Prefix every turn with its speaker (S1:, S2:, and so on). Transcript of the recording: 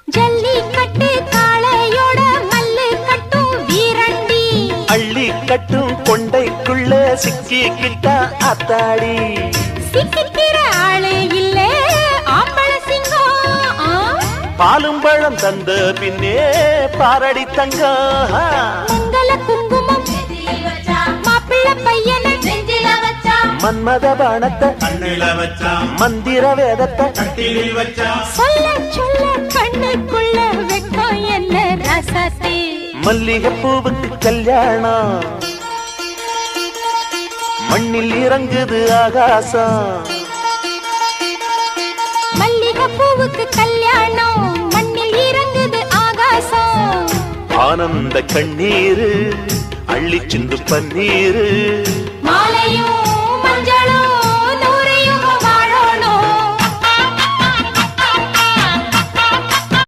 S1: ஜல்லிக்கட்டு காளையோட மல்லு கட்டும் வீரண்டி
S2: அள்ளி கட்டும் கொண்டைக்குள்ள சிக்கிக்கிட்டா அத்தாடி
S1: சிக்கிக்கிற ஆளே இல்ல ஆம்பள சிங்கம்
S2: பாலும் பழம் தந்த பின்னே பாரடி தங்கம்
S1: மங்கள குங்குமம் மாப்பிள்ளை பையனை மன்மத பாணத்தை
S3: கண்ணில வச்சா
S2: மந்திர வேதத்தை
S3: கட்டிலில் வச்சா
S1: சொல்ல சொல்ல கண்ணுக்குள்ள வெக்கம் என்ன ரசத்தே
S2: மல்லிகைப்பூவுக்கு கல்யாணம் மண்ணில் இறங்குது ஆகாசம்
S1: மல்லிகை பூவுக்கு கல்யாணம் மண்ணில் இறங்குது ஆகாசம்
S2: ஆனந்த கண்ணீரு அள்ளி சிந்து பன்னீரு
S1: மாலையும்